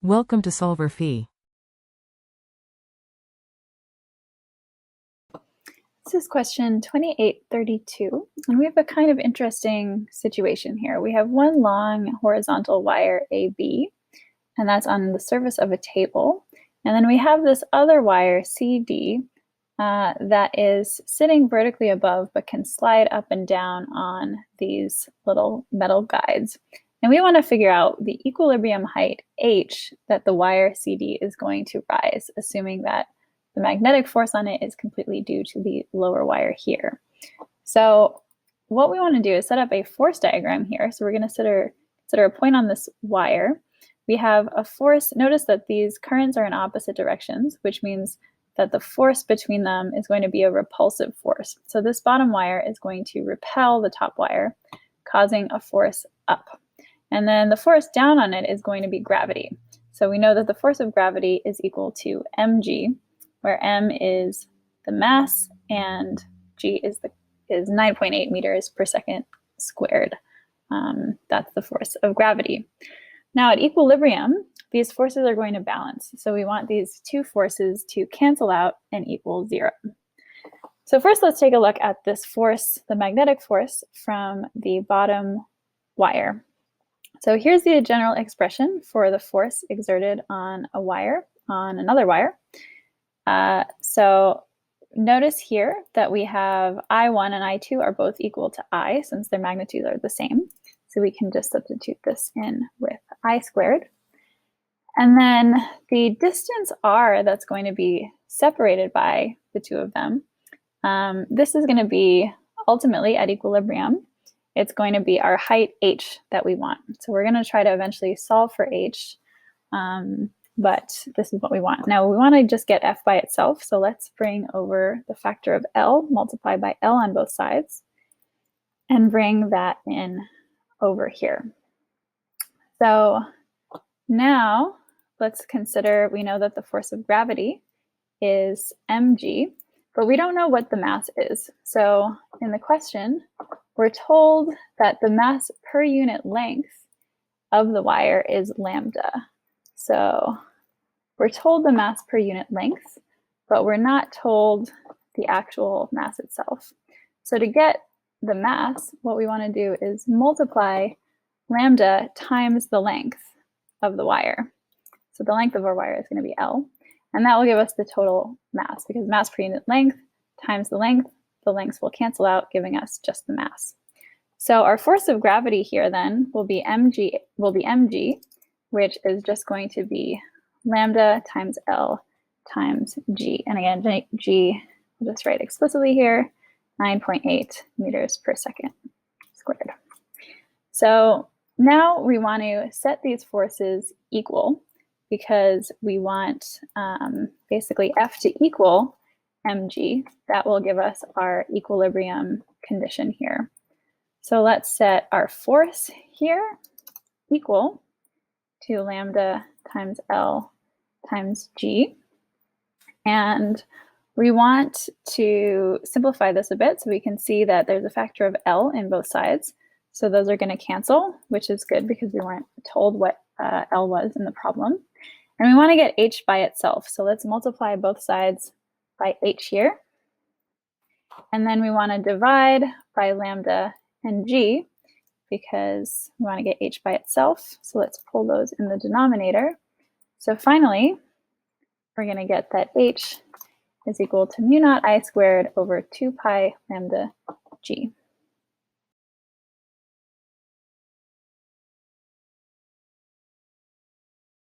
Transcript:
Welcome to solverfy. This is question 2832, and we have a kind of interesting situation here. We have one long horizontal wire AB, and that's on the surface of a table. And then we have this other wire CD that is sitting vertically above, but can slide up and down on these little metal guides. And we want to figure out the equilibrium height H that the wire CD is going to rise, assuming that the magnetic force on it is completely due to the lower wire here. So what we want to do is set up a force diagram here. So we're going to consider a point on this wire. We have a force. Notice that these currents are in opposite directions, which means that the force between them is going to be a repulsive force. So this bottom wire is going to repel the top wire, causing a force up. And then the force down on it is going to be gravity. So we know that the force of gravity is equal to mg, where m is the mass and g is 9.8 meters per second squared. That's the force of gravity. Now at equilibrium, these forces are going to balance. So we want these two forces to cancel out and equal 0. So first let's take a look at this force, the magnetic force from the bottom wire. So here's the general expression for the force exerted on a wire, on another wire. So notice here that we have I1 and I2 are both equal to I, since their magnitudes are the same. So we can just substitute this in with I squared. And then the distance r that's going to be separated by the two of them, this is going to be ultimately at equilibrium. It's going to be our height h that we want. So we're going to try to eventually solve for h, but this is what we want. Now we want to just get f by itself, so let's bring over the factor of L, multiply by L on both sides, and bring that in over here. So now let's consider, we know that the force of gravity is mg, but we don't know what the mass is. So in the question, we're told that the mass per unit length of the wire is lambda. So we're told the mass per unit length, but we're not told the actual mass itself. So to get the mass, what we want to do is multiply lambda times the length of the wire. So the length of our wire is going to be L, and that will give us the total mass, because mass per unit length times the lengths will cancel out, giving us just the mass. So our force of gravity here then will be mg, which is just going to be lambda times L times g. And again, g, we'll just write explicitly here, 9.8 meters per second squared. So now we want to set these forces equal, because we want basically F to equal mg. That will give us our equilibrium condition here. So let's set our force here equal to lambda times L times g. And we want to simplify this a bit so we can see that there's a factor of L in both sides. So those are going to cancel, which is good because we weren't told what L was in the problem. And we want to get h by itself. So let's multiply both sides by h here. And then we want to divide by lambda and g, because we want to get h by itself. So let's pull those in the denominator. So finally, we're going to get that h is equal to mu naught I squared over 2 pi lambda g.